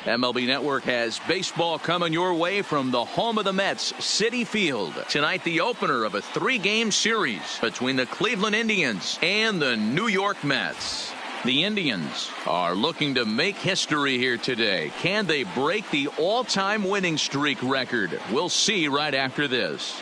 MLB Network has baseball coming your way from the home of the Mets, Citi Field. Tonight, the opener of a 3-game series between the Cleveland Indians and the New York Mets. The Indians are looking to make history here today. Can they break the all-time winning streak record? We'll see right after this.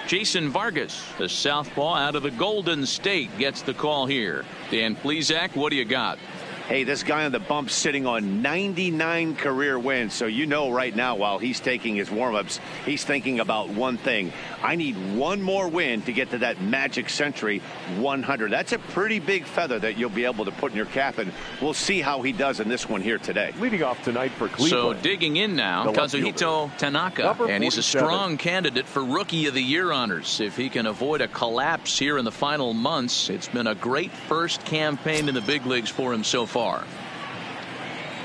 Jason Vargas, the southpaw out of the Golden State, gets the call here. Dan Plesac, what do you got? Hey, this guy on the bump sitting on 99 career wins. So you know right now while he's taking his warm-ups, he's thinking about one thing. I need one more win to get to that magic century 100. That's a pretty big feather that you'll be able to put in your cap, and we'll see how he does in this one here today. Leading off tonight for Cleveland. So digging in now, Kazuhito Tanaka, and he's a strong candidate for Rookie of the Year honors. If he can avoid a collapse here in the final months, it's been a great first campaign in the big leagues for him so far.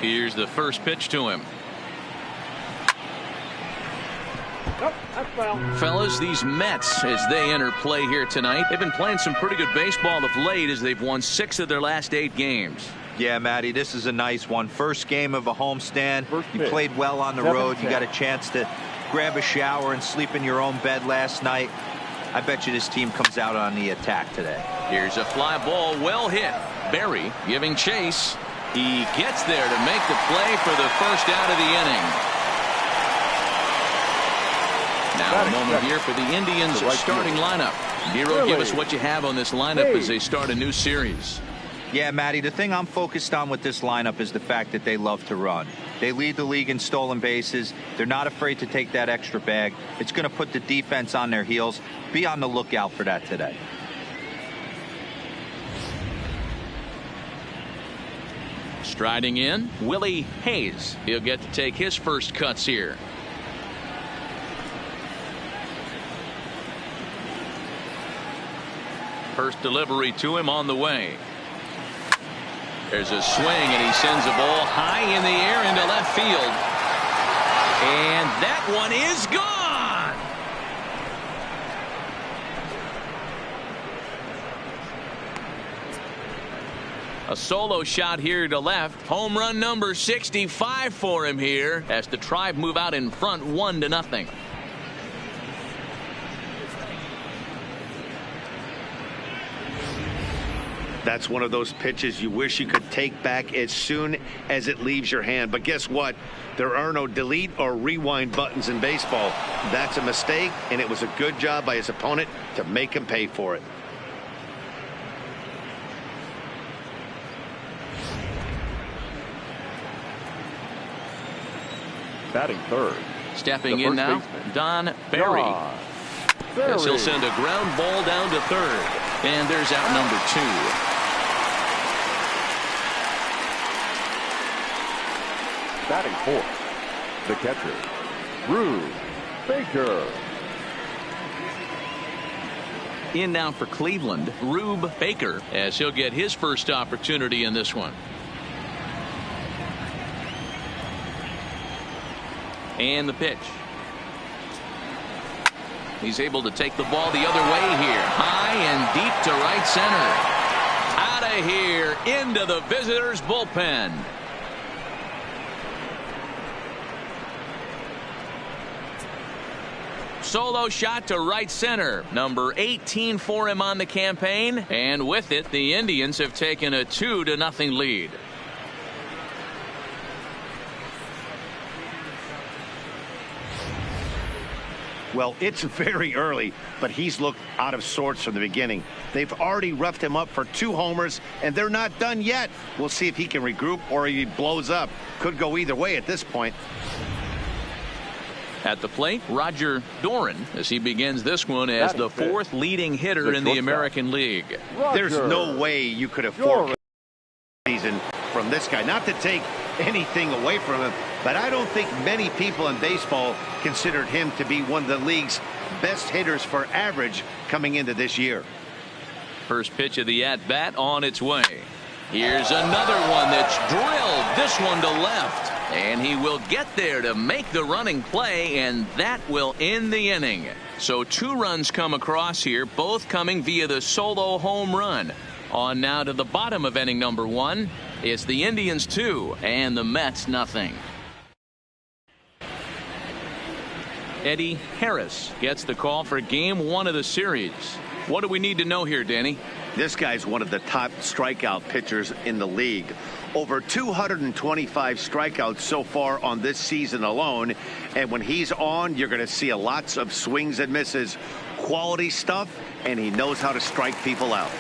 Here's the first pitch to him. Oh, that's foul. Fellas, these Mets, as they enter play here tonight, they've been playing some pretty good baseball of late as they've won 6 of their last 8 games. Yeah, Matty, this is a nice one. First game of a homestand. You played well on the road. You got a chance to grab a shower and sleep in your own bed last night. I bet you this team comes out on the attack today. Here's a fly ball, well hit. Berry giving chase. He gets there to make the play for the first out of the inning. Now a moment here for the Indians starting lineup. Nero, give us what you have on this lineup as they start a new series. Yeah, Matty, the thing I'm focused on with this lineup is the fact that they love to run. They lead the league in stolen bases. They're not afraid to take that extra bag. It's going to put the defense on their heels. Be on the lookout for that today. Striding in, Willie Hayes. He'll get to take his first cuts here. First delivery to him on the way. There's a swing, and he sends a ball high in the air into left field. And that one is gone. A solo shot here to left. Home run number 65 for him here as the Tribe move out in front 1-0. That's one of those pitches you wish you could take back as soon as it leaves your hand. But guess what? There are no delete or rewind buttons in baseball. That's a mistake, and it was a good job by his opponent to make him pay for it. Batting third. Stepping in now, Don Berry. As he'll send a ground ball down to third. And there's out number 2. Batting fourth, the catcher, Rube Baker. In now for Cleveland, Rube Baker, as he'll get his first opportunity in this one. And the pitch. He's able to take the ball the other way here. High and deep to right center. Out of here into the visitors' bullpen. Solo shot to right center. Number 18 for him on the campaign. And with it, the Indians have taken a 2-0 lead. Well, it's very early, but he's looked out of sorts from the beginning. They've already roughed him up for 2 homers, and they're not done yet. We'll see if he can regroup or he blows up. Could go either way at this point. At the plate, Roger Doran, as he begins this one as the 4th leading hitter in the American League. There's no way you could have forecast season from this guy. Not to take anything away from him, but I don't think many people in baseball considered him to be one of the league's best hitters for average coming into this year. First pitch of the at-bat on its way. Here's another one that's drilled. This one to left. And he will get there to make the running play, and that will end the inning. So 2 runs come across here, both coming via the solo home run. On now to the bottom of inning number 1. It's the Indians 2 and the Mets nothing. Eddie Harris gets the call for game 1 of the series. What do we need to know here, Danny? This guy's one of the top strikeout pitchers in the league. Over 225 strikeouts so far on this season alone. And when he's on, you're going to see lots of swings and misses. Quality stuff, and he knows how to strike people out.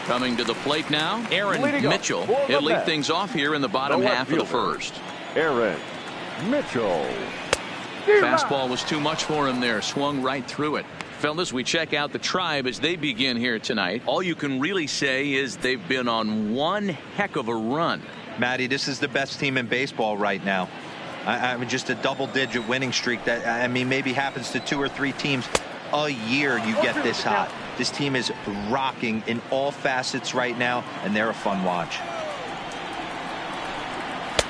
Coming to the plate now, Aaron Mitchell. He'll lead things off here in the bottom half of the first. Aaron Mitchell. Fastball was too much for him there. Swung right through it. Fellas, we check out the Tribe as they begin here tonight. All you can really say is they've been on one heck of a run. Matty, this is the best team in baseball right now. I mean, just a double-digit winning streak that, I mean, maybe happens to 2 or 3 teams a year. You get this hot. This team is rocking in all facets right now, and they're a fun watch.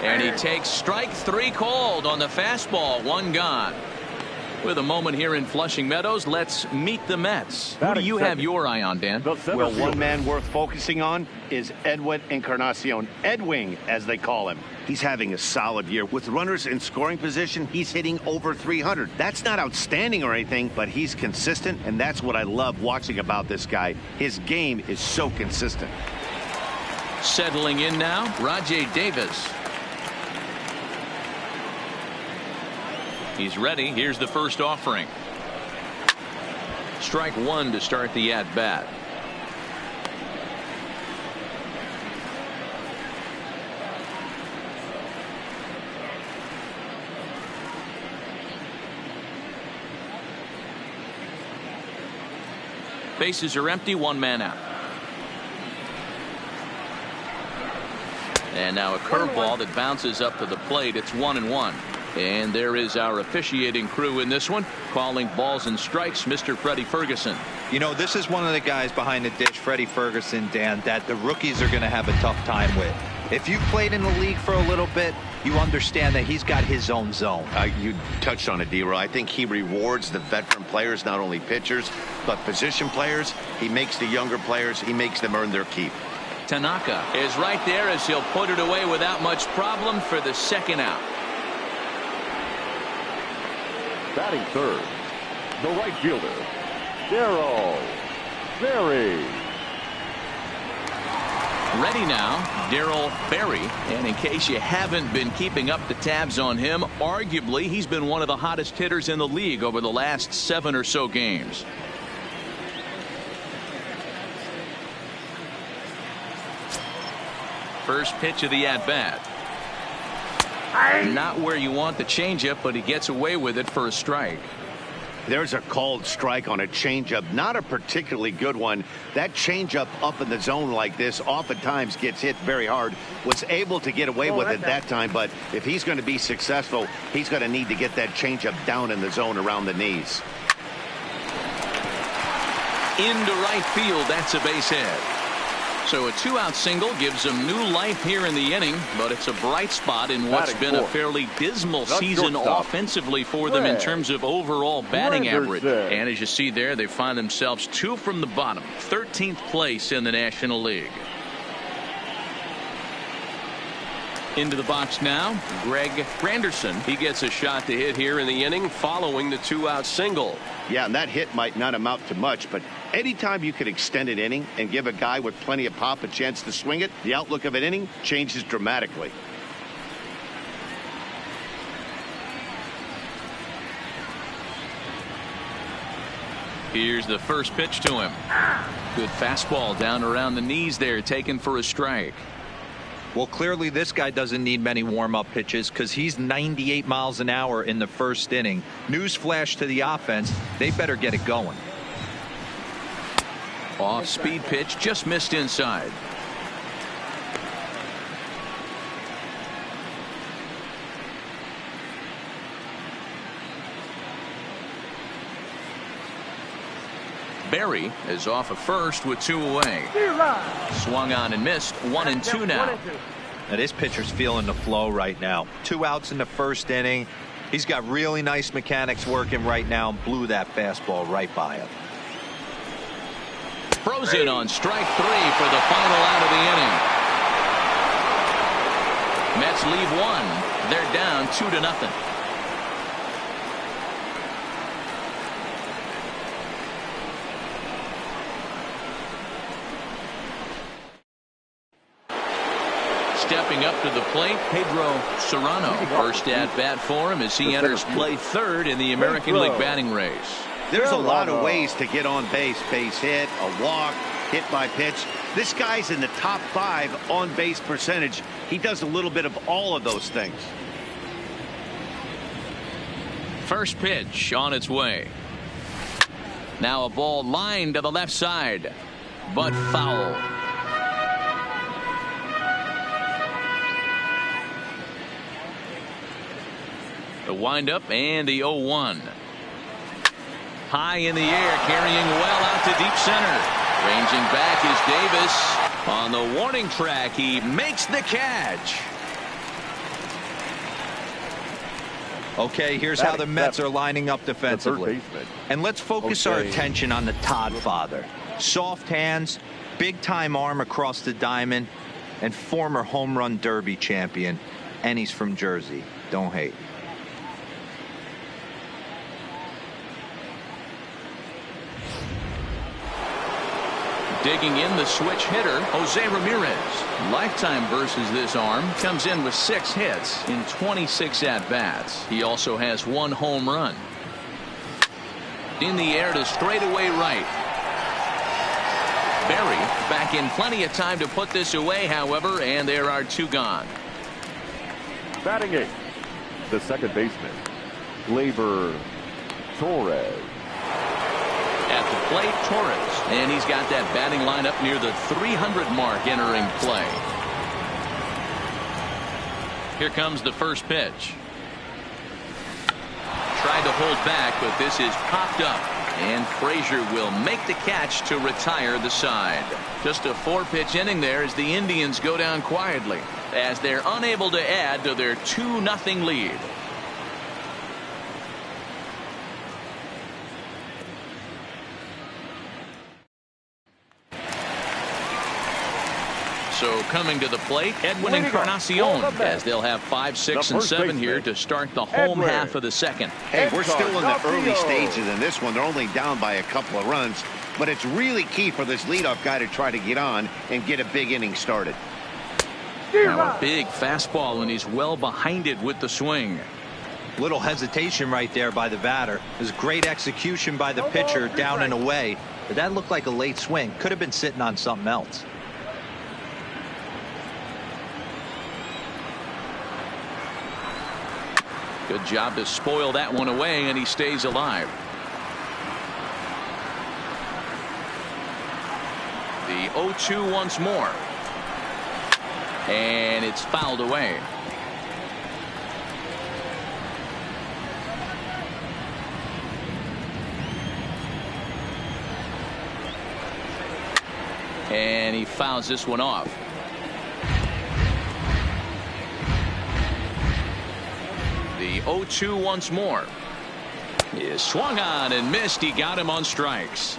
And he takes strike 3 called on the fastball. 1 gone. With a moment here in Flushing Meadows, let's meet the Mets. Who do you have your eye on, Dan? Well, one man worth focusing on is Edwin Encarnacion. Edwing, as they call him. He's having a solid year. With runners in scoring position, he's hitting over 300. That's not outstanding or anything, but he's consistent, and that's what I love watching about this guy. His game is so consistent. Settling in now, Rajay Davis. He's ready. Here's the first offering. Strike 1 to start the at-bat. Bases are empty. 1 man out. And now a curveball that bounces up to the plate. It's 1-1. And there is our officiating crew in this one, calling balls and strikes, Mr. Freddie Ferguson. You know, this is one of the guys behind the dish, Freddie Ferguson, Dan, that the rookies are going to have a tough time with. If you've played in the league for a little bit, you understand that he's got his own zone. You touched on it, D-Roy. I think he rewards the veteran players, not only pitchers, but position players. He makes the younger players, he makes them earn their keep. Tanaka is right there as he'll put it away without much problem for the second out. Batting third, the right fielder, Darryl Berry. Ready now, Darryl Berry. And in case you haven't been keeping up the tabs on him, arguably he's been one of the hottest hitters in the league over the last 7 or so games. First pitch of the at-bat. Not where you want the changeup, but he gets away with it for a strike. There's a called strike on a changeup, not a particularly good one. That changeup up in the zone like this oftentimes gets hit very hard. Was able to get away with it that time, but if he's going to be successful, he's going to need to get that changeup down in the zone around the knees. Into right field, that's a base hit. So a 2-out single gives them new life here in the inning, but it's a bright spot in what's been a fairly dismal season offensively for them in terms of overall batting average. And as you see there, they find themselves 2 from the bottom, 13th place in the National League. Into the box now, Greg Granderson. He gets a shot to hit here in the inning following the 2-out single. Yeah, and that hit might not amount to much, but anytime you can extend an inning and give a guy with plenty of pop a chance to swing it, the outlook of an inning changes dramatically. Here's the first pitch to him. Good fastball down around the knees there, taken for a strike. Well, clearly this guy doesn't need many warm-up pitches because he's 98 miles an hour in the first inning. Newsflash to the offense, they better get it going. Off-speed pitch, just missed inside. Berry is off of first with 2 away. Swung on and missed. 1-2 now. Now this pitcher's feeling the flow right now. 2 outs in the first inning. He's got really nice mechanics working right now. Blew that fastball right by him. frozen on strike 3 for the final out of the inning. Mets leave 1. They're down 2-0. Stepping up to the plate, Pedro Serrano. First at bat for him as he enters play third in the American League batting race. There's a lot of ways to get on base. Base hit, a walk, hit by pitch. This guy's in the top 5 on base percentage. He does a little bit of all of those things. First pitch on its way. Now a ball lined to the left side, but foul. The windup and the 0-1. High in the air, carrying well out to deep center. Ranging back is Davis. On the warning track, he makes the catch. Okay, here's how the Mets are lining up defensively. And let's focus our attention on the Todd father. Soft hands, big-time arm across the diamond, and former home run derby champion. And he's from Jersey. Don't hate. Digging in the switch hitter, Jose Ramirez. Lifetime versus this arm. Comes in with 6 hits in 26 at-bats. He also has 1 home run. In the air to straightaway right. Berry back in plenty of time to put this away, however, and there are 2 gone. Batting 8th, the second baseman, Gleyber Torres. At the plate, Torres, and he's got that batting lineup near the 300 mark entering play. Here comes the first pitch. Tried to hold back, but this is popped up, and Frazier will make the catch to retire the side. Just a 4-pitch inning there as the Indians go down quietly as they're unable to add to their 2-0 lead. So coming to the plate, Edwin Encarnacion, as they'll have 5, 6, and 7 here to start the home half of the second. Hey, we're still in the early stages in this one. They're only down by a couple of runs, but it's really key for this leadoff guy to try to get on and get a big inning started. Now a big fastball, and he's well behind it with the swing. Little hesitation right there by the batter. It was great execution by the pitcher down and away, but that looked like a late swing. Could have been sitting on something else. Good job to spoil that one away, and he stays alive. The 0-2 once more. And it's fouled away. And he fouls this one off. The 0-2 once more. Is swung on and missed. He got him on strikes.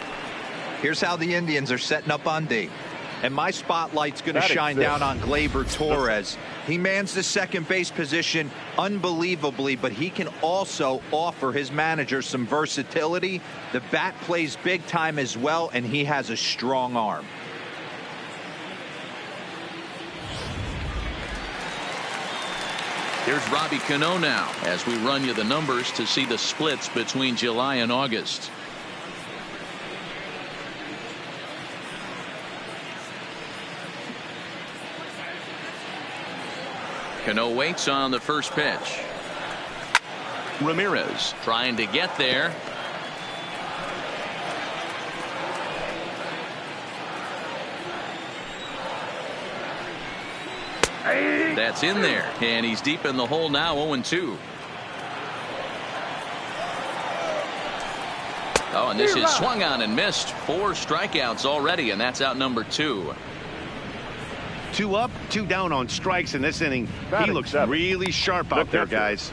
Here's how the Indians are setting up on D. And my spotlight's going to shine down on Gleyber Torres. He mans the second base position unbelievably, but he can also offer his manager some versatility. The bat plays big time as well, and he has a strong arm. Here's Robbie Cano now as we run you the numbers to see the splits between July and August. Cano waits on the first pitch. Ramirez trying to get there. That's in there, and he's deep in the hole now. 0-2. Oh, and this is swung on and missed. 4 strikeouts already, and that's out number 2. 2 up, 2 down on strikes in this inning. He looks really sharp out there, guys.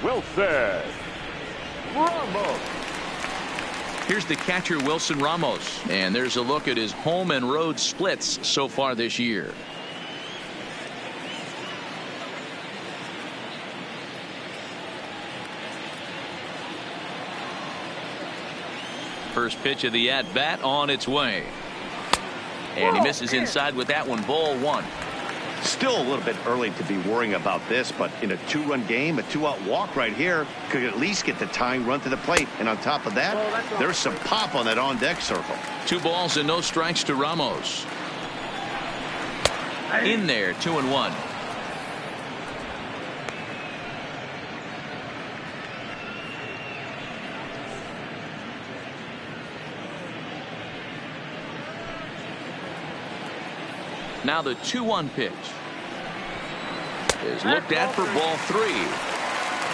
Wilson Ramos. Here's the catcher, Wilson Ramos. And there's a look at his home and road splits so far this year. First pitch of the at-bat on its way. And he misses inside with that one. Ball one. Still a little bit early to be worrying about this, but in a 2-run game, a 2-out walk right here could at least get the tying run to the plate. And on top of that, there's some pop on that on-deck circle. 2 balls and no strikes to Ramos. In there, 2-1. Now the 2-1 pitch is looked at for ball 3.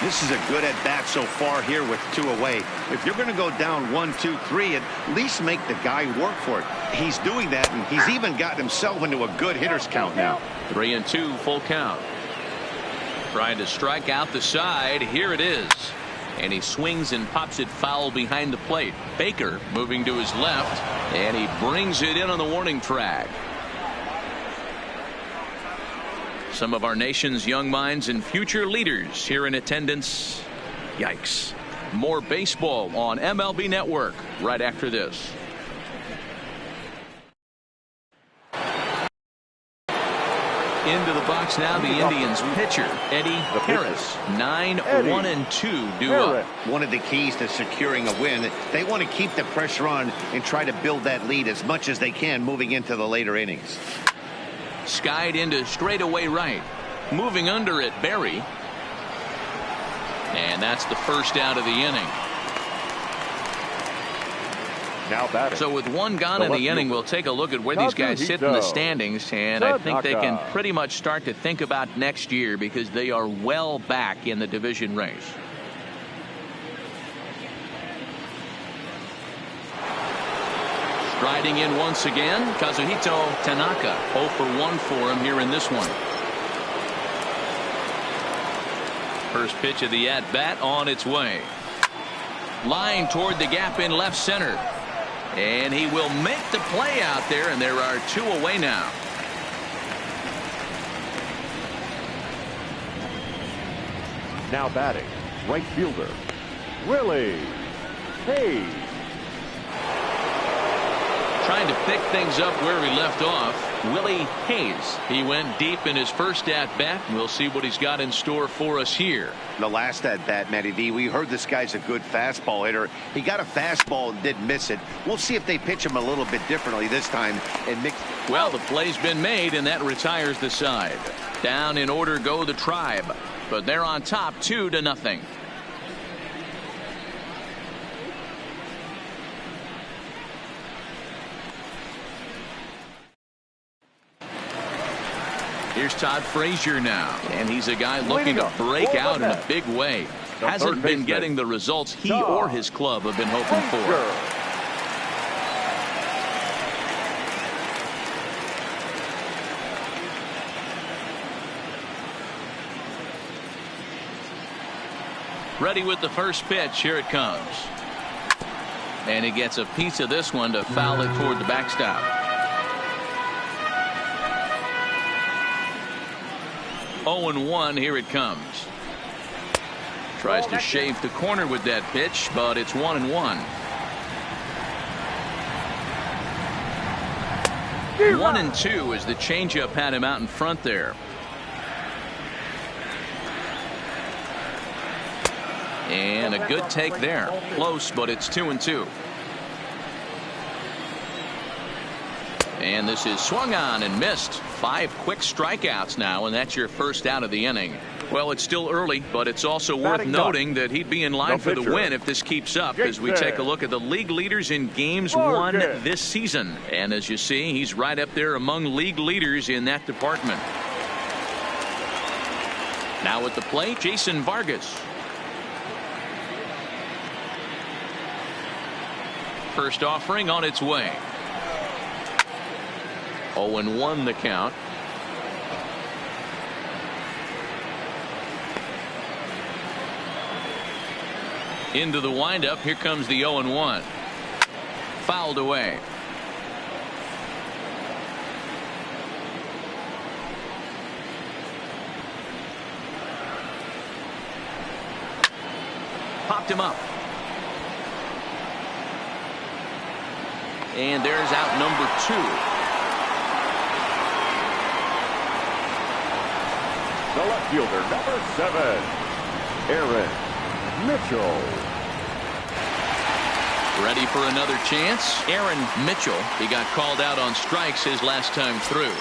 This is a good at bat so far here with 2 away. If you're going to go down 1, 2, 3, at least make the guy work for it. He's doing that, and he's even gotten himself into a good hitter's count now. 3-2, full count. Trying to strike out the side. Here it is. And he swings and pops it foul behind the plate. Baker moving to his left, and he brings it in on the warning track. Some of our nation's young minds and future leaders here in attendance. Yikes. More baseball on MLB Network right after this. Into the box now, the Indians pitcher, Eddie Harris. 9-1-2 due up. One of the keys to securing a win, they want to keep the pressure on and try to build that lead as much as they can moving into the later innings. Skied into straightaway right. Moving under it, Berry. And that's the first out of the inning. Now batting. So with 1 gone in the inning, we'll take a look at where these guys sit in the standings. And I think they can pretty much start to think about next year because they are well back in the division race. Striding in once again, Kazuhito Tanaka. 0 for 1 for him here in this one. First pitch of the at-bat on its way. Line toward the gap in left center. And he will make the play out there, and there are 2 away now. Now batting, right fielder, Willie Hayes. Trying to pick things up where he left off, Willie Hayes. He went deep in his first at-bat. We'll see what he's got in store for us here. The last at-bat, Matty V, we heard this guy's a good fastball hitter. He got a fastball and did miss it. We'll see if they pitch him a little bit differently this time and mix. Well, the play's been made, and that retires the side. Down in order go the Tribe, but they're on top 2-0. Here's Todd Frazier now, and he's a guy looking to break out in a big way. Hasn't been getting the results he or his club have been hoping for. Ready with the first pitch. Here it comes. And he gets a piece of this one to foul it toward the backstop. 0-1. Here it comes. Tries to shave the corner with that pitch, but it's 1-1. 1-2 as the changeup had him out in front there. And a good take there. Close, but it's 2-2. And this is swung on and missed. 5 quick strikeouts now, and that's your first out of the inning. Well, it's still early, but it's also worth noting that he'd be in line for the win if this keeps up, as we take a look at the league leaders in games won this season. And as you see, he's right up there among league leaders in that department. Now at the plate, Jason Vargas. First offering on its way. 0-1 the count. Into the windup. Here comes the 0-1. fouled away. Popped him up. And there's out number 2. The left fielder, number 7, Aaron Mitchell. Ready for another chance? Aaron Mitchell. He got called out on strikes his last time through.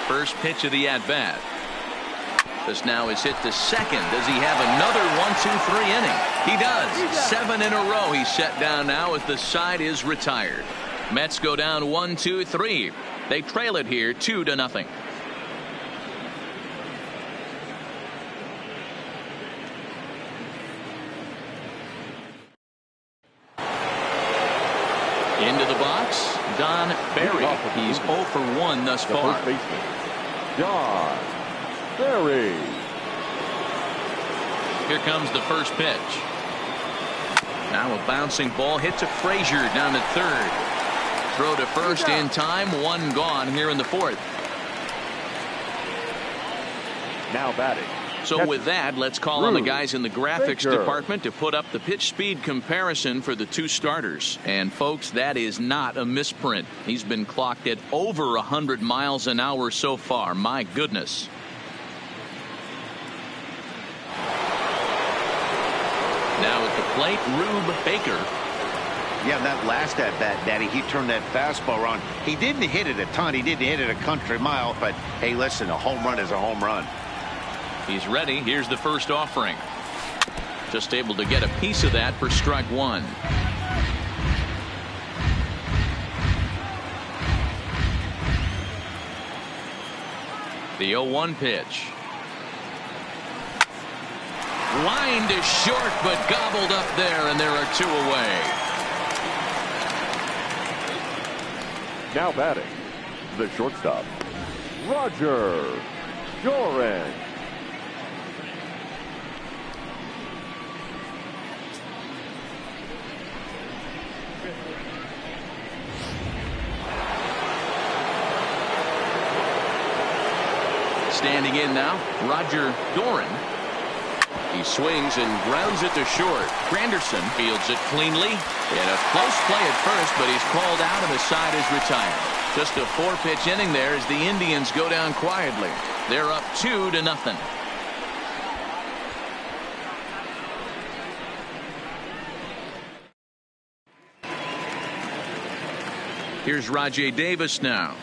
First pitch of the at-bat. This now is hit to second. Does he have another 1-2-3 inning? He does. 7 in a row he's set down now as the side is retired. Mets go down 1-2-3. They trail it here 2-0. Into the box, Don Barry. He's 0 for 1 thus far. Don Barry. Here comes the first pitch. Now a bouncing ball hit to Frazier down to third. Throw to first in time. 1 gone here in the 4th. Now batting. So with that, let's call on the guys in the graphics department to put up the pitch speed comparison for the 2 starters. And folks, that is not a misprint. He's been clocked at over 100 miles an hour so far. My goodness. Now at the plate, Rube Baker. Yeah, that last at bat, Daddy, he turned that fastball around. He didn't hit it a ton. He didn't hit it a country mile. But, hey, listen, a home run is a home run. He's ready. Here's the first offering. Just able to get a piece of that for strike 1. The 0-1 pitch. Line to short, but gobbled up there, and there are 2 away. Now batting, the shortstop, Roger Doran. Standing in now, Roger Doran. He swings and grounds it to short. Granderson fields it cleanly. In a close play at first, but he's called out and the side is retired. Just a 4-pitch inning there as the Indians go down quietly. They're up 2-0. Here's Rajai Davis now.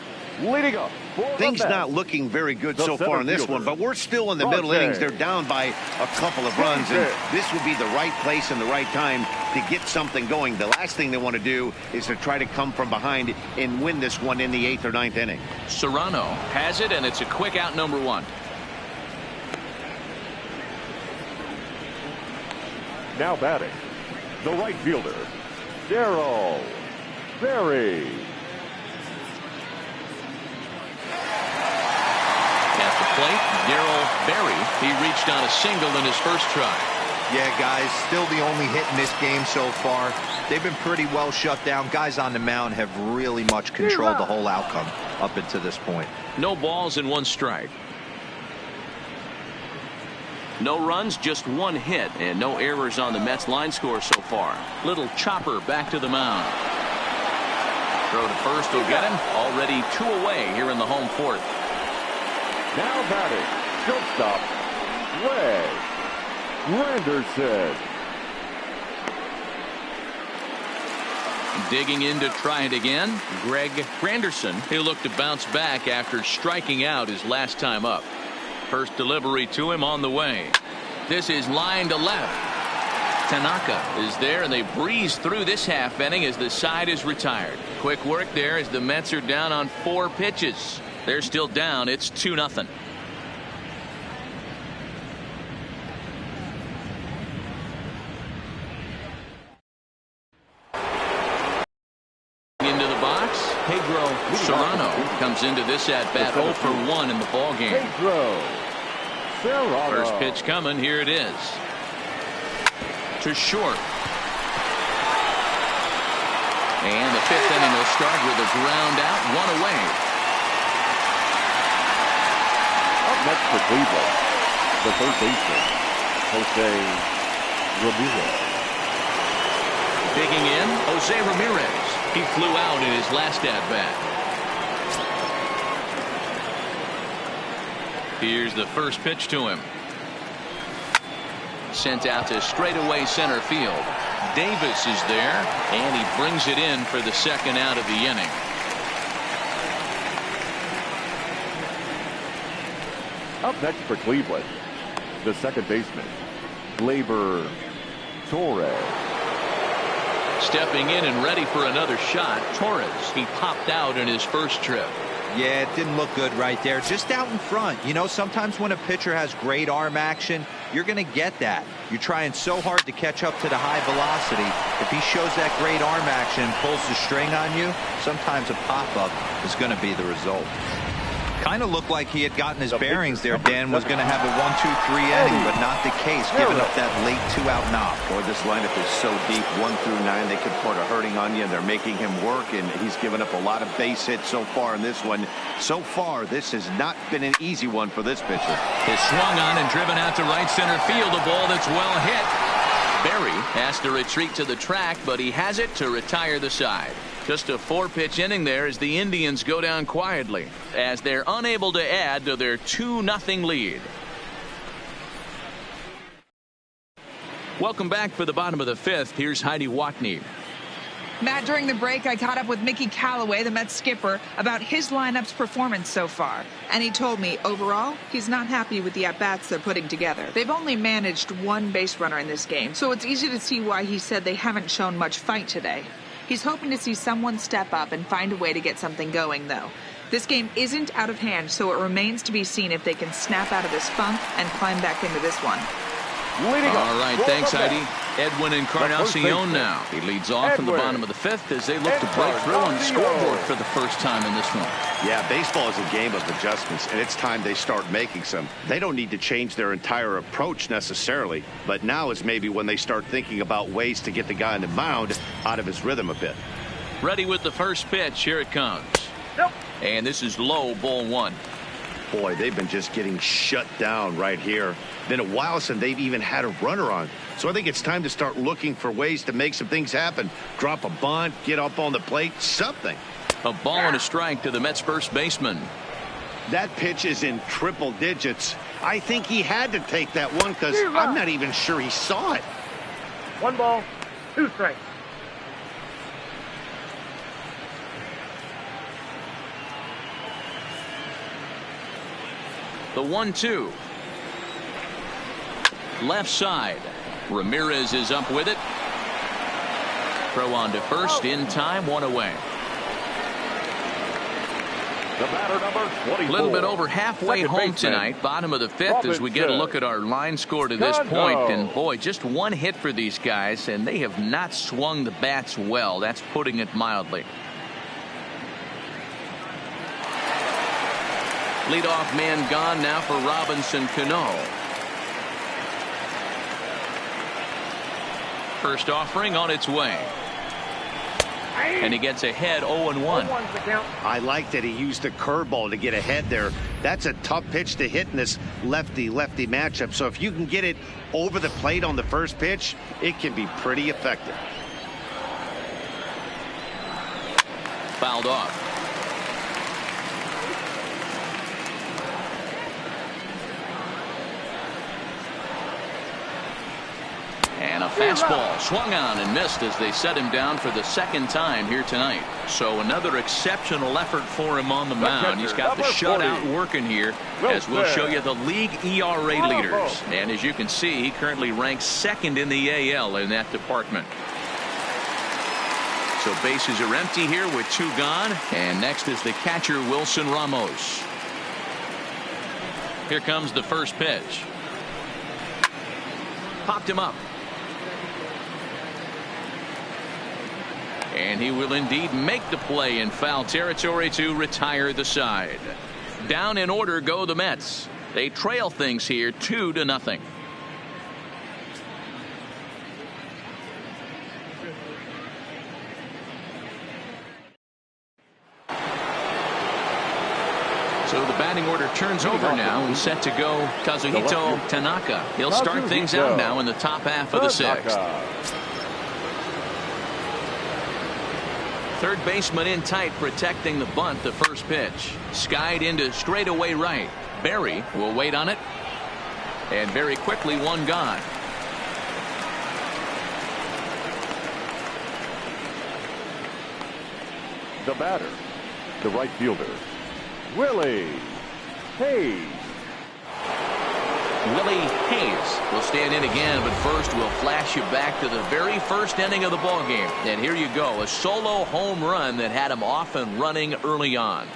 Leading up. Things not looking very good so far in this one, but we're still in the middle innings. They're down by a couple of runs, and this would be the right place and the right time to get something going. The last thing they want to do is to try to come from behind and win this one in the 8th or 9th inning. Serrano has it, and it's a quick out number 1. Now batting, the right fielder, Darryl Berry. At the plate, Darryl Berry. He reached on a single in his first try. Yeah, guys, still the only hit in this game so far. They've been pretty well shut down. Guys on the mound have really much controlled the whole outcome up until this point. No balls and 1 strike. No runs, just 1 hit, and no errors on the Mets line score so far. Little chopper back to the mound. Throw to first will get him. Already 2 away here in the home 4th. Now batting, shortstop, Greg Granderson. Digging in to try it again, Greg Granderson. He'll look to bounce back after striking out his last time up. First delivery to him on the way. This is line to left. Tanaka is there, and they breeze through this half inning as the side is retired. Quick work there as the Mets are down on 4 pitches. They're still down. It's 2-0. Into the box, Pedro Serrano comes into this at bat 0 for 1 in the ball game. First pitch coming. Here it is. To short. And the fifth inning will start with a ground out, one away. Up next for Cleveland, the third baseman, Jose Ramirez. Digging in, Jose Ramirez. He flew out in his last at-bat. Here's the first pitch to him. Sent out to straightaway center field. Davis is there, and he brings it in for the second out of the inning. Up next for Cleveland, the second baseman, Gleyber Torres. Stepping in and ready for another shot, Torres. He popped out in his first trip. Yeah, it didn't look good right there. Just out in front. You know, sometimes when a pitcher has great arm action, you're going to get that. You're trying so hard to catch up to the high velocity. If he shows that great arm action and pulls the string on you, sometimes a pop-up is going to be the result. Kind of looked like he had gotten his bearings there. Dan was going to have a 1-2-3 inning, but not the case, giving up that late 2-out knock. Boy, this lineup is so deep, 1 through 9. They could put a hurting on you, and they're making him work, and he's given up a lot of base hits so far in this one. So far, this has not been an easy one for this pitcher. Is swung on and driven out to right center field. A ball that's well hit. Berry has to retreat to the track, but he has it to retire the side. Just a 4-pitch inning there as the Indians go down quietly as they're unable to add to their 2-0 lead. Welcome back for the bottom of the fifth. Here's Heidi Watney. Matt, during the break, I caught up with Mickey Callaway, the Mets skipper, about his lineup's performance so far. And he told me, overall, he's not happy with the at-bats they're putting together. They've only managed one base runner in this game, so it's easy to see why he said they haven't shown much fight today. He's hoping to see someone step up and find a way to get something going, though. This game isn't out of hand, so it remains to be seen if they can snap out of this funk and climb back into this one. All right, thanks, Heidi. Edwin Encarnacion now. He leads off from the bottom of the fifth as they look to break through on the scoreboard for the first time in this one. Yeah, baseball is a game of adjustments, and it's time they start making some. They don't need to change their entire approach necessarily, but now is maybe when they start thinking about ways to get the guy on the mound out of his rhythm a bit. Ready with the first pitch. Here it comes. And this is low, ball one. Boy, they've been just getting shut down right here. Been a while since they've even had a runner on. So I think it's time to start looking for ways to make some things happen. Drop a bunt, get up on the plate, something. A ball and a strike to the Mets first baseman. That pitch is in triple digits. I think he had to take that one because I'm not even sure he saw it. 1 ball, 2 strikes. The 1-2. Left side. Ramirez is up with it. Throw on to first in time, 1 away. The batter, number 24. A little bit over halfway Second home baseman, tonight. Bottom of the fifth as we get a look at our line score to this point. And boy, just 1 hit for these guys, and they have not swung the bats well. That's putting it mildly. Leadoff man gone now for Robinson Cano. First offering on its way. And he gets ahead 0-1. I like that he used a curveball to get ahead there. That's a tough pitch to hit in this lefty-lefty matchup. So if you can get it over the plate on the first pitch, it can be pretty effective. Fouled off. And a fastball swung on and missed as they set him down for the second time here tonight. So another exceptional effort for him on the mound. He's got the shutout working here as we'll show you the league ERA leaders. And as you can see, he currently ranks second in the AL in that department. So bases are empty here with 2 gone. And next is the catcher, Wilson Ramos. Here comes the first pitch. Popped him up. And he will indeed make the play in foul territory to retire the side. Down in order go the Mets. They trail things here 2-0. So the batting order turns over now and set to go Kazuhito Tanaka. He'll start things out now in the top half of the sixth. Third baseman in tight, protecting the bunt. The first pitch skied into straightaway right. Berry will wait on it, and very quickly one gone. The batter, the right fielder, Willie Hayes. Willie Hayes will stand in again, but first we'll flash you back to the very first inning of the ball game. And here you go, a solo home run that had him off and running early on.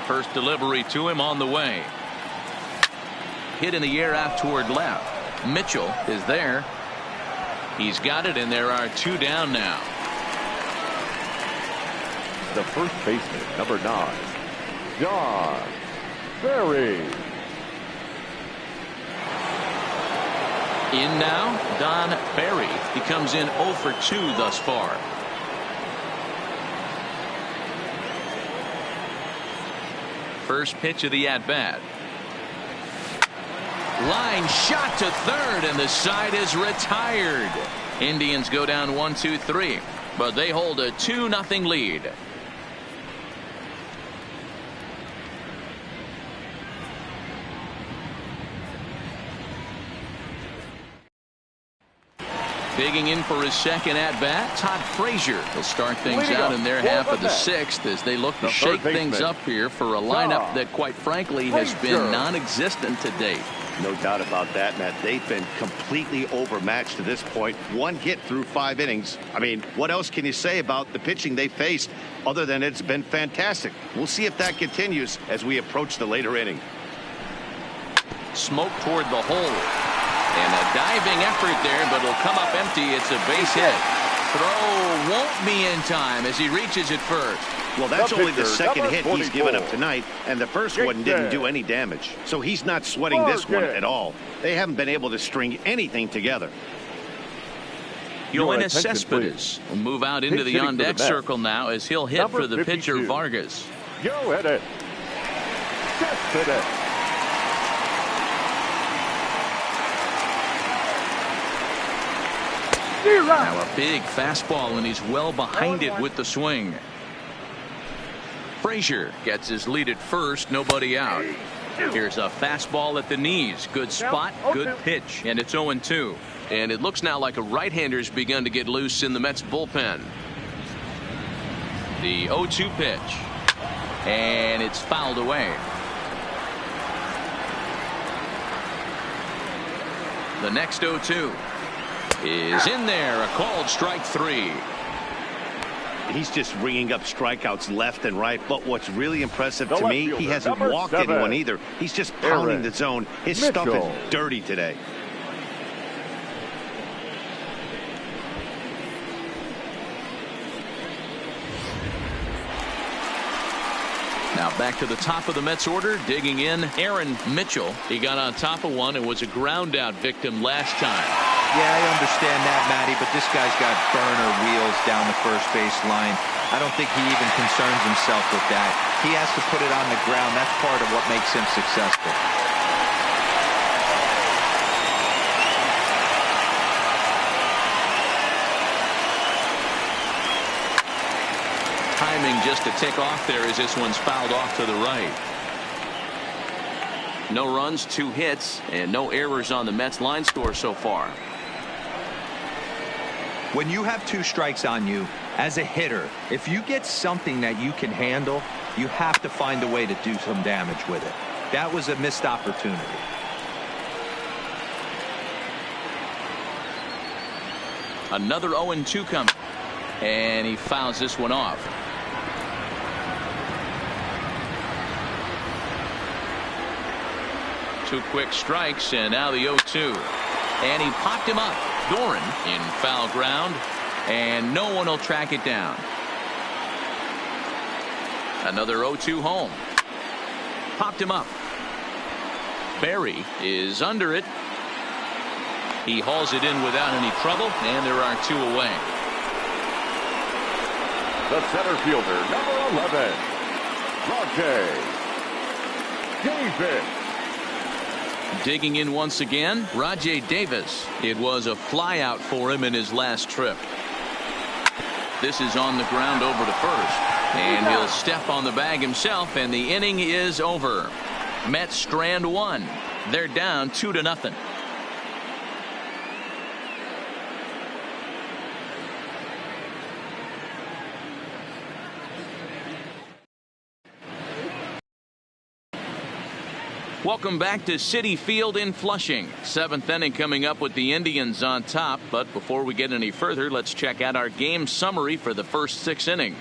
First delivery to him on the way. Hit in the air out toward left. Mitchell is there. He's got it, and there are two down now. The first baseman, number 9, Don Berry. In now, Don Berry. He comes in 0 for 2 thus far. First pitch of the at-bat. Line shot to third, and the side is retired. Indians go down 1-2-3, but they hold a 2-0 lead. Digging in for his second at-bat, Todd Frazier will start things out in their half of the sixth as they look to shake things up here for a lineup that, quite frankly, has been non-existent to date. No doubt about that, Matt. They've been completely overmatched to this point. One hit through 5 innings. I mean, what else can you say about the pitching they faced other than it's been fantastic? We'll see if that continues as we approach the later inning. Smoke toward the hole. And a diving effort there, but it'll come up empty. It's a base hit. Throw won't be in time as he reaches it first. Well, that's only the second hit he's given up tonight, and the first one didn't do any damage. So he's not sweating this one at all. They haven't been able to string anything together. Yoenis Cespedes will move out into the on-deck circle now as he'll hit for the pitcher Vargas. Go at it. Cespedes. Now a big fastball, and he's well behind it with the swing. Frazier gets his lead at first, nobody out. Here's a fastball at the knees. Good spot, good pitch, and it's 0-2. And it looks now like a right-hander's begun to get loose in the Mets bullpen. The 0-2 pitch, and it's fouled away. The next 0-2 is in there, a called strike 3. He's just ringing up strikeouts left and right. But what's really impressive to me, he hasn't walked anyone either. He's just pounding the zone. His stuff is dirty today. Now back to the top of the Mets order, digging in, Aaron Mitchell. He got on top of one and was a ground out victim last time. Yeah, I understand that, Matty, but this guy's got burner wheels down the first base line. I don't think he even concerns himself with that. He has to put it on the ground. That's part of what makes him successful. Timing just a tick off there as this one's fouled off to the right. No runs, 2 hits, and no errors on the Mets line score so far. When you have 2 strikes on you, as a hitter, if you get something that you can handle, you have to find a way to do some damage with it. That was a missed opportunity. Another 0-2 coming, and he fouls this one off. Two quick strikes, and now the 0-2. And he popped him up. Doran in foul ground, and no one will track it down. Another 0-2 home. Popped him up. Berry is under it, He hauls it in without any trouble, and there are 2 away. The center fielder, number 11, Rajay Davis. Digging in once again, Rajay Davis. It was a flyout for him in his last trip. This is on the ground over to first, and he'll step on the bag himself, and the inning is over. Mets strand 1. They're down 2-0. Welcome back to Citi Field in Flushing. 7th inning coming up with the Indians on top. But before we get any further, let's check out our game summary for the first 6 innings.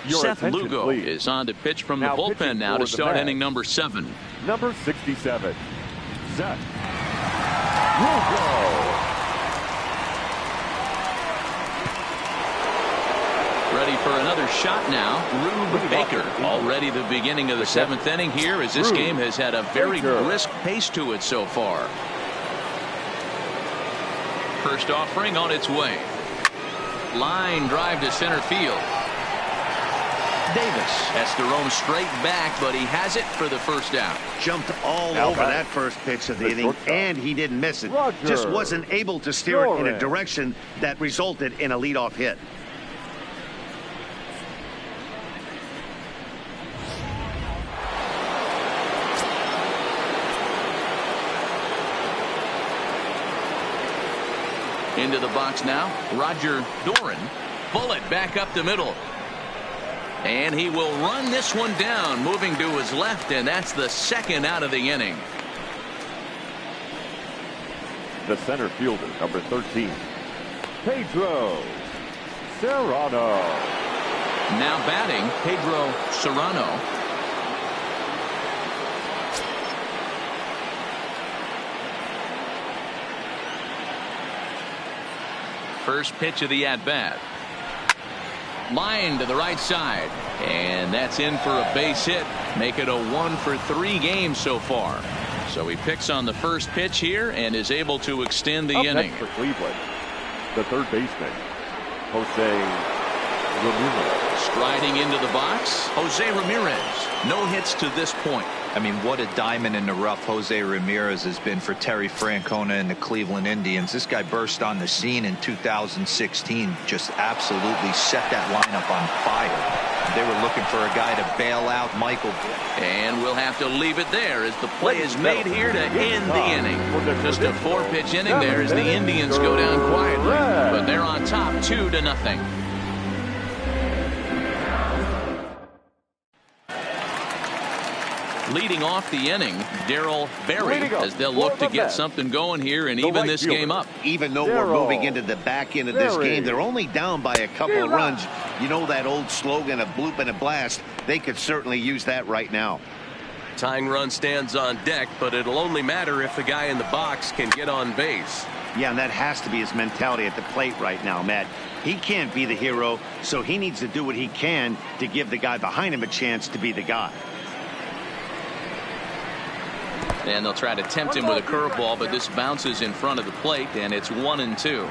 Seth Lugo is on to pitch from the bullpen now to start inning number 7. Number 67, Seth Lugo. Ready for another shot now. Rube Baker. Already the beginning of the 7th inning here, as this game has had a very brisk pace to it so far. First offering on its way. Line drive to center field. Davis has to roam straight back, but he has it for the first out. Jumped all over that first pitch of the inning, and he didn't miss it. Just wasn't able to steer it in a direction that resulted in a leadoff hit. Into the box now, Roger Doran. Bullet back up the middle. And he will run this one down, moving to his left, and that's the 2nd out of the inning. The center fielder, number 13, Pedro Serrano. Now batting, Pedro Serrano. First pitch of the at-bat. Line to the right side, and that's in for a base hit. Make it a 1-for-3 game so far. So he picks on the first pitch here and is able to extend the inning. Next for Cleveland, the third baseman, Jose Ramirez. Striding into the box, Jose Ramirez. No hits to this point. I mean, what a diamond in the rough Jose Ramirez has been for Terry Francona and the Cleveland Indians. This guy burst on the scene in 2016, just absolutely set that lineup on fire. They were looking for a guy to bail out Michael. And we'll have to leave it there as the play is made here to end the inning. Just a 4-pitch inning there as the Indians go down quietly. But they're on top 2-0. Leading off the inning, Darryl Berry, as they'll look to get something going here and even this game up. Even though we're moving into the back end of this game, they're only down by a couple of runs. You know that old slogan, a bloop and a blast. They could certainly use that right now. Tying run stands on deck, but it'll only matter if the guy in the box can get on base. Yeah, and that has to be his mentality at the plate right now, Matt. He can't be the hero, so he needs to do what he can to give the guy behind him a chance to be the guy. And they'll try to tempt him with a curveball, but this bounces in front of the plate, and it's 1-2.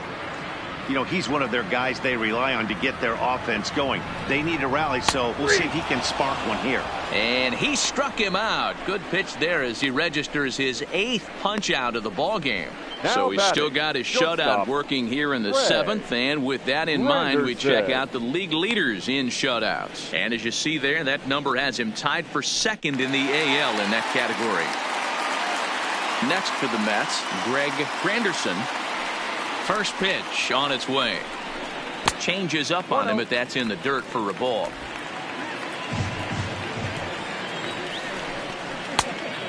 You know, he's one of their guys they rely on to get their offense going. They need a rally, so we'll see if he can spark one here. And he struck him out. Good pitch there as he registers his 8th punch out of the ball game. So he's still got his shutout working here in the 7th, and with that in mind, we check out the league leaders in shutouts. And as you see there, that number has him tied for 2nd in the AL in that category. Next for the Mets, Greg Granderson. First pitch on its way. Changes up on him, but that's in the dirt for a ball.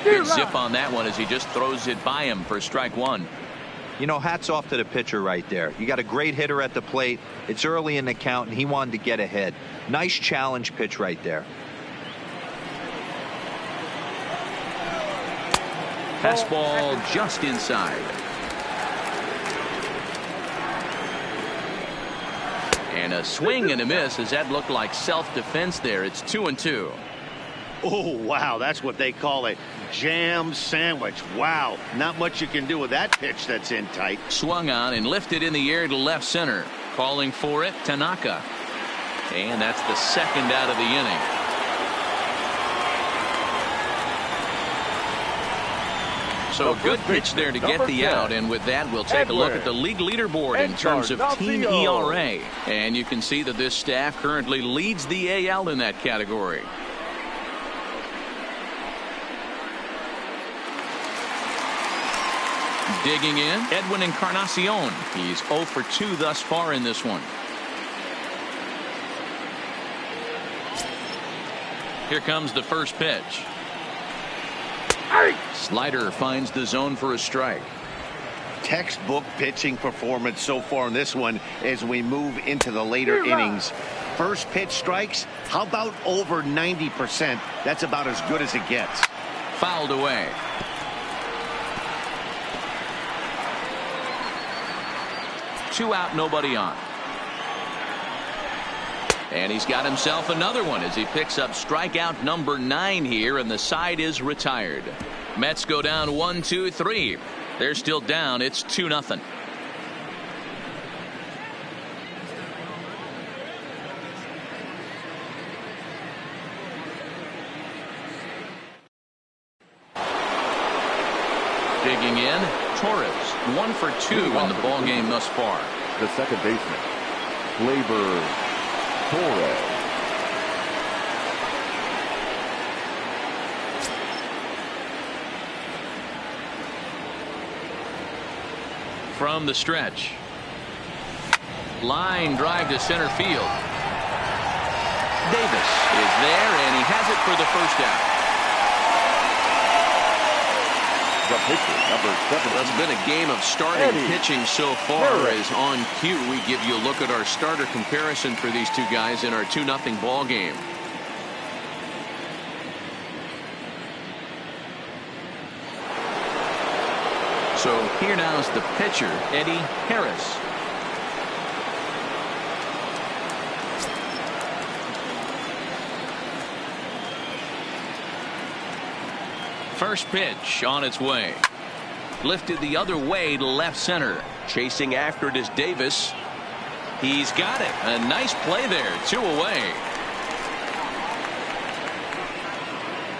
Good zip on that one as he just throws it by him for strike 1. You know, hats off to the pitcher right there. You got a great hitter at the plate. It's early in the count, and he wanted to get ahead. Nice challenge pitch right there. Fastball just inside. And a swing and a miss as that looked like self-defense there. It's 2-2. Oh, wow, that's what they call a jam sandwich. Wow, not much you can do with that pitch that's in tight. Swung on and lifted in the air to left center. Calling for it, Tanaka. And that's the second out of the inning. So a good pitch there to get the out, and with that we'll take a look at the league leaderboard in terms of team ERA. And you can see that this staff currently leads the AL in that category. Digging in, Edwin Encarnacion. He's 0 for 2 thus far in this one. Here comes the first pitch. Slider finds the zone for a strike. Textbook pitching performance so far in this one as we move into the later innings. First pitch strikes, how about over 90%? That's about as good as it gets. Fouled away. Two out, nobody on. And he's got himself another one as he picks up strikeout number 9 here, and the side is retired. Mets go down 1-2-3. They're still down. It's 2-0. Digging in, Torres, 1 for 2 in the ball game thus far. The second baseman, Gleyber Torres. From the stretch. Line drive to center field. Davis is there, and he has it for the first out. The pitcher, number 7. It's been a game of starting pitching so far, as on cue we give you a look at our starter comparison for these two guys in our 2-0 ball game. So here now is the pitcher, Eddie Harris. First pitch on its way. Lifted the other way to left center. Chasing after it is Davis. He's got it. A nice play there. 2 away.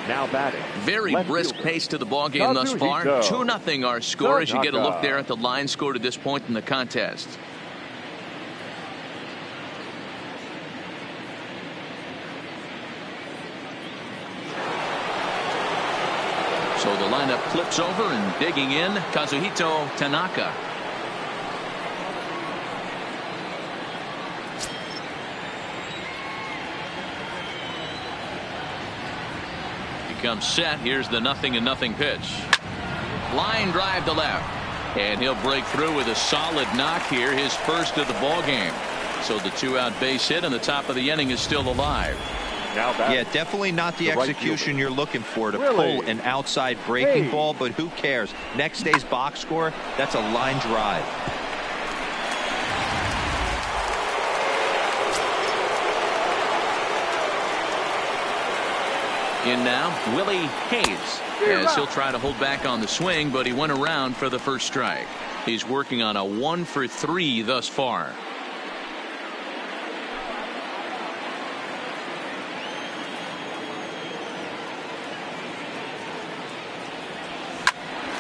Now batting. Very brisk pace to the ball game thus far. 2-0 our score as you get a look there at the line score to this point in the contest. So the lineup flips over, and digging in, Kazuhito Tanaka. Comes set. Here's the 0-0 pitch. Line drive to left, and he'll break through with a solid knock here, his first of the ball game. So the 2-out base hit, and the top of the inning is still alive. Now yeah, definitely not the execution you're looking for to pull an outside breaking ball, but who cares? Next day's box score, that's a line drive. In now, Willie Hayes, as he'll try to hold back on the swing, but he went around for the first strike. He's working on a 1 for 3 thus far.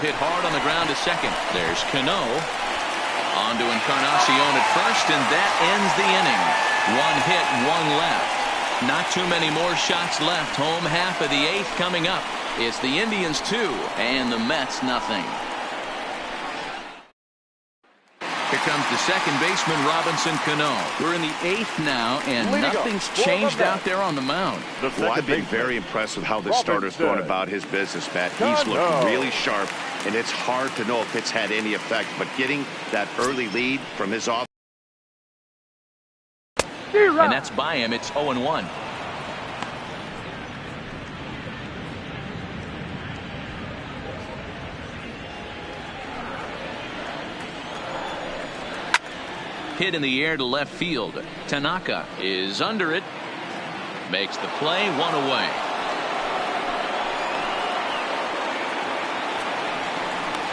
Hit hard on the ground to second. There's Cano. On to Encarnacion at first, and that ends the inning. 1 hit, 1 left. Not too many more shots left. Home half of the 8th coming up. It's the Indians 2 and the Mets nothing. Here comes the second baseman, Robinson Cano. We're in the 8th now, and nothing's changed out there on the mound. Well, I've been very impressed with how this starter's going about his business, Matt. He's looked really sharp, and it's hard to know if it's had any effect. But getting that early lead from his offense. And that's by him. It's 0-1. Hit in the air to left field. Tanaka is under it. Makes the play, 1 away.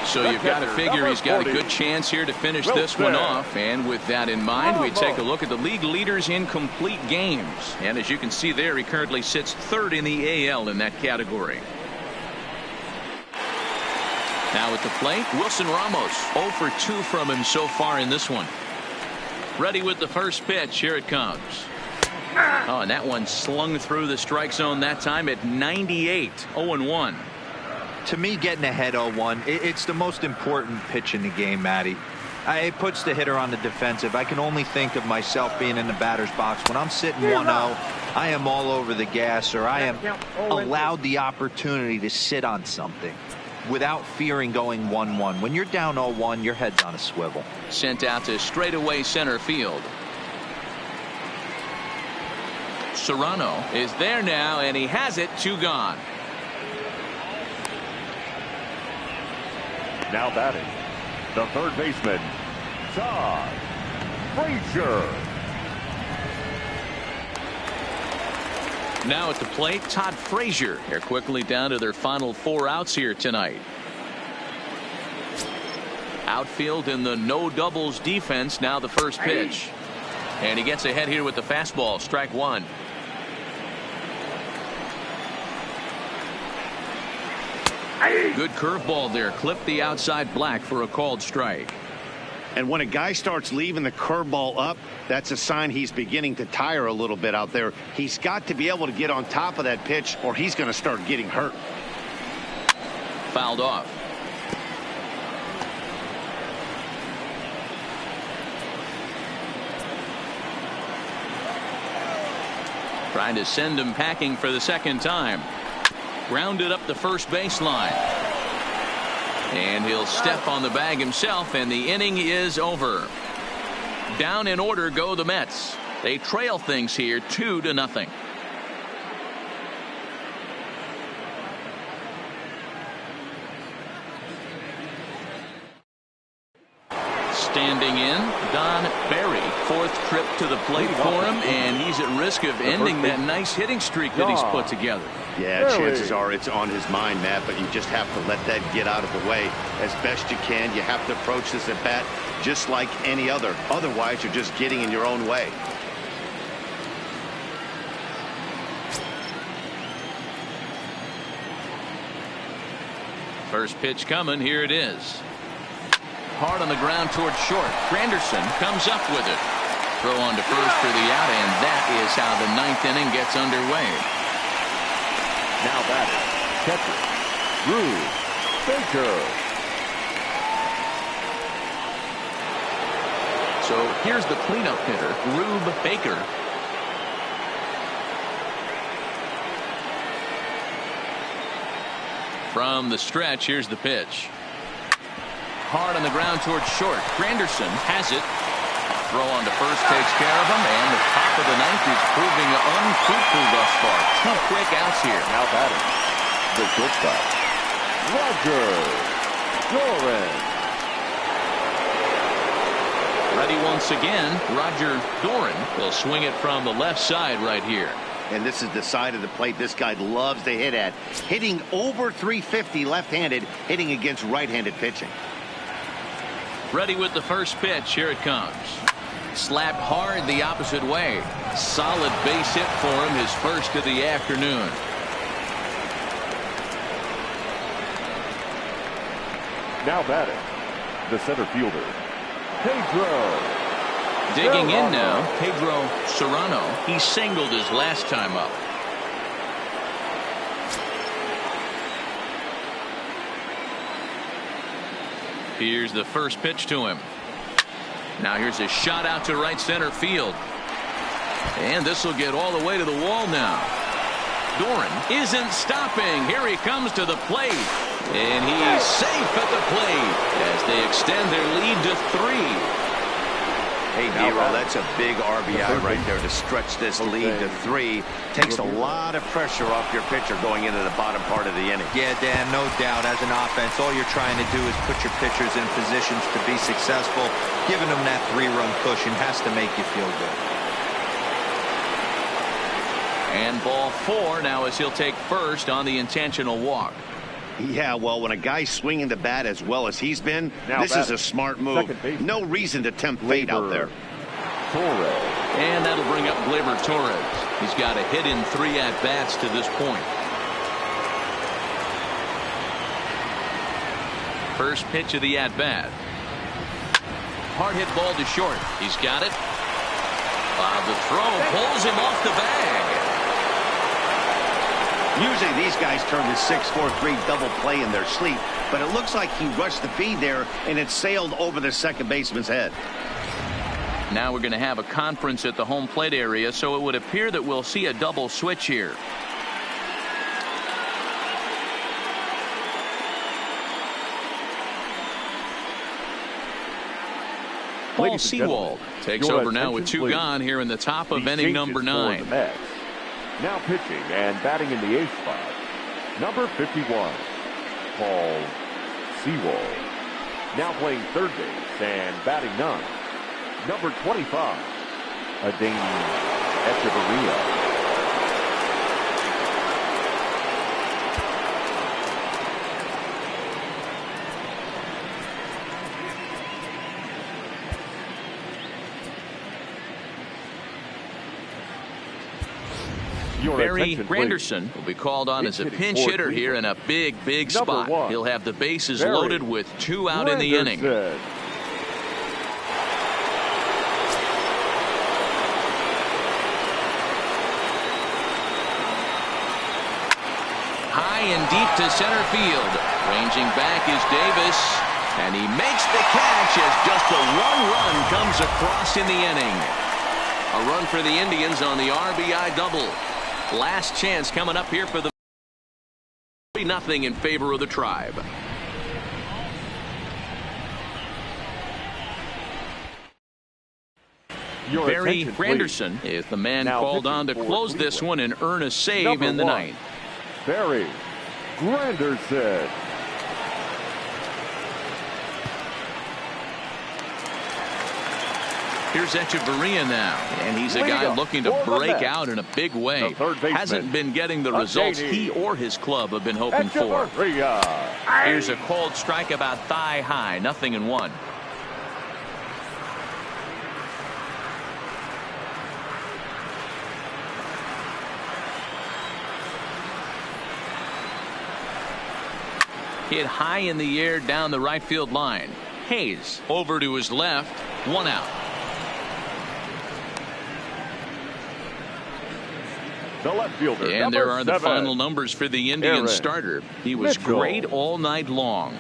So you've got to figure he's got a good chance here to finish this one off. And with that in mind, we take a look at the league leaders in complete games. And as you can see there, he currently sits third in the AL in that category. Now at the plate, Wilson Ramos. 0 for 2 from him so far in this one. Ready with the first pitch. Here it comes. Oh, and that one slung through the strike zone that time at 98. 0-1. To me, getting ahead 0-1, it's the most important pitch in the game, Matty. It puts the hitter on the defensive. I can only think of myself being in the batter's box. When I'm sitting 1-0, I am all over the gas, or I am allowed the opportunity to sit on something without fearing going 1-1. When you're down 0-1, your head's on a swivel. Sent out to straightaway center field. Serrano is there now, and he has it. 2 gone. Now batting, the third baseman, Todd Frazier. Now at the plate, Todd Frazier. They're quickly down to their final 4 outs here tonight. Outfield in the no doubles defense. Now the first pitch. And he gets ahead here with the fastball. Strike 1. Good curveball there. Clipped the outside black for a called strike. And when a guy starts leaving the curveball up, that's a sign he's beginning to tire a little bit out there. He's got to be able to get on top of that pitch, or he's going to start getting hurt. Fouled off. Trying to send him packing for the second time. Grounded up the first baseline. And he'll step on the bag himself, and the inning is over. Down in order go the Mets. They trail things here 2-0. Standing in, Don Barry. 4th trip to the plate for him, and he's at risk of ending that nice hitting streak that he's put together. Yeah, chances are it's on his mind, Matt, but you just have to let that get out of the way as best you can. You have to approach this at bat just like any other. Otherwise, you're just getting in your own way. First pitch coming. Here it is. Hard on the ground towards short. Granderson comes up with it. Throw on to first for the out, and that is how the 9th inning gets underway. Now batting, catcher, Rube Baker. So here's the cleanup hitter, Rube Baker. From the stretch, here's the pitch. Hard on the ground towards short. Granderson has it. Throw on to first takes care of him, and the top of the 9th is proving unfruitful thus far. 2 quick outs here. Now batting, the shortstop, Roger Doran. Ready once again. Roger Doran will swing it from the left side right here. And this is the side of the plate this guy loves to hit at. Hitting over 350 left-handed, hitting against right-handed pitching. Ready with the first pitch. Here it comes. Slapped hard the opposite way. Solid base hit for him, his first of the afternoon. Now batting, the center fielder, Pedro. Digging in now, Pedro Serrano. He singled his last time up. Here's the first pitch to him. Now here's a shot out to right center field. And this will get all the way to the wall now. Doran isn't stopping. Here he comes to the plate. And he's safe at the plate as they extend their lead to 3. Hey, Nero, that's a big RBI right there to stretch this lead to 3. Takes a lot of pressure off your pitcher going into the bottom part of the inning. Yeah, Dan, no doubt. As an offense, all you're trying to do is put your pitchers in positions to be successful. Giving them that 3-run cushion has to make you feel good. And ball 4 now as he'll take first on the intentional walk. Yeah, well, when a guy's swinging the bat as well as he's been, this is a smart move. No reason to tempt fate out there. Torres. And that'll bring up Gleyber Torres. He's got a hit in 3 at-bats to this point. First pitch of the at-bat. Hard hit ball to short. He's got it. The throw pulls him off the bag. Usually these guys turn the 6-4-3 double play in their sleep, but it looks like he rushed the feed there and it sailed over the second baseman's head. Now we're going to have a conference at the home plate area, so it would appear that we'll see a double switch here. Paul Sewald takes over now with 2 gone here in the top of inning number 9. Now pitching and batting in the 8th spot, number 51, Paul Sewald. Now playing third base and batting 9, number 25, Adeiny Echeverria. Barry Granderson will be called on as a pinch hitter here in a big spot. He'll have the bases loaded with 2 out in the inning. High and deep to center field. Ranging back is Davis, and he makes the catch as just a 1 run comes across in the inning. A run for the Indians on the RBI double. Last chance coming up here for the 3-0 in favor of the Tribe. Barry Granderson is the man called on to close this one and earn a save in the 9th. Barry Granderson. Here's Echeverria now, and he's a guy looking to break out in a big way. Hasn't been getting the results he or his club have been hoping for. Here's a cold strike about thigh high, 0-1. Hit high in the air down the right field line. Hayes over to his left, 1 out. The left fielder, and there are the final numbers for the Indian starter. He was great all night long.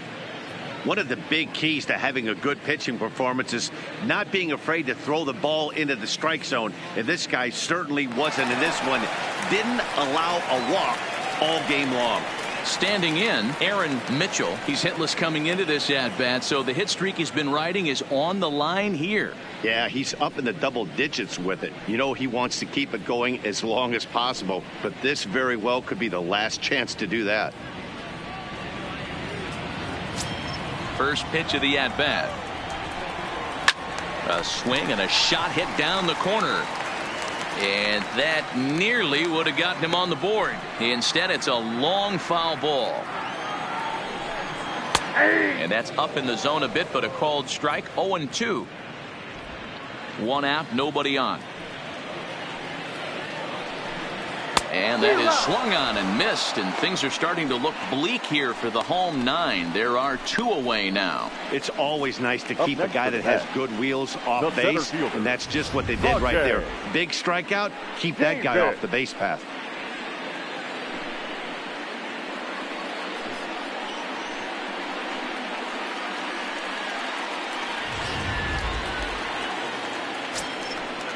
One of the big keys to having a good pitching performance is not being afraid to throw the ball into the strike zone. And this guy certainly wasn't in this one. Didn't allow a walk all game long. Standing in, Aaron Mitchell. He's hitless coming into this at-bat, so the hit streak he's been riding is on the line here. Yeah, he's up in the double digits with it. You know, he wants to keep it going as long as possible, but this very well could be the last chance to do that. First pitch of the at-bat. A swing and a shot hit down the corner. And that nearly would have gotten him on the board. Instead, it's a long foul ball. And that's up in the zone a bit, but a called strike. 0-2. 1 out, nobody on. And that is swung on and missed, and things are starting to look bleak here for the home 9. There are 2 away now. It's always nice to keep a guy that has good wheels off base, and that's just what they did right there. Big strikeout, keep that guy off the base path.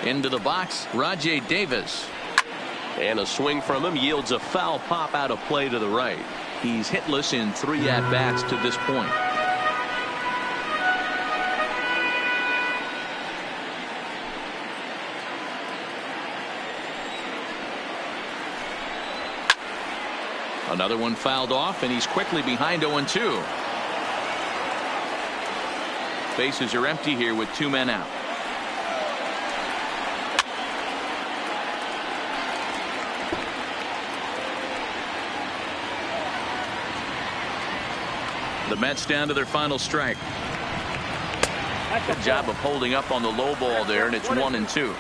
Into the box, Rajai Davis. And a swing from him yields a foul pop out of play to the right. He's hitless in 3 at-bats to this point. Another one fouled off, and he's quickly behind 0-2. Bases are empty here with 2 men out. The Mets down to their final strike. Good job of holding up on the low ball there, and it's 1-2.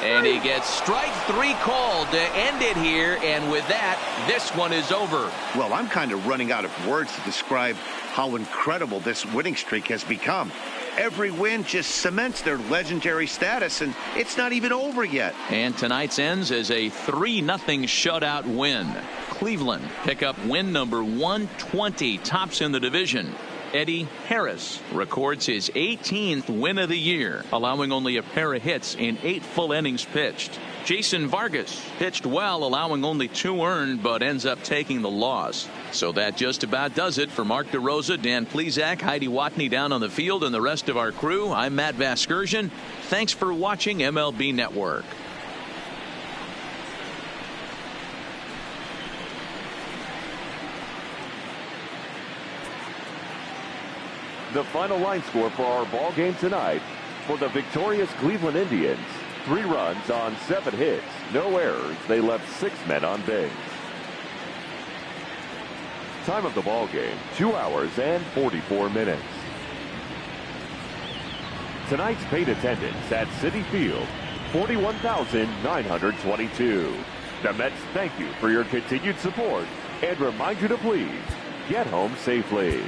And he gets strike 3 called to end it here, and with that, this one is over. Well, I'm kind of running out of words to describe how incredible this winning streak has become. Every win just cements their legendary status, and it's not even over yet. And tonight's ends as a 3-0 shutout win. Cleveland pick up win number 120, tops in the division. Eddie Harris records his 18th win of the year, allowing only a pair of hits in 8 full innings pitched. Jason Vargas pitched well, allowing only 2 earned, but ends up taking the loss. So that just about does it for Mark DeRosa, Dan Plesac, Heidi Watney down on the field, and the rest of our crew. I'm Matt Vasgersian. Thanks for watching MLB Network. The final line score for our ball game tonight: for the victorious Cleveland Indians, 3 runs on 7 hits, no errors. They left 6 men on base. Time of the ball game, 2 hours and 44 minutes. Tonight's paid attendance at Citi Field, 41,922. The Mets thank you for your continued support and remind you to please get home safely.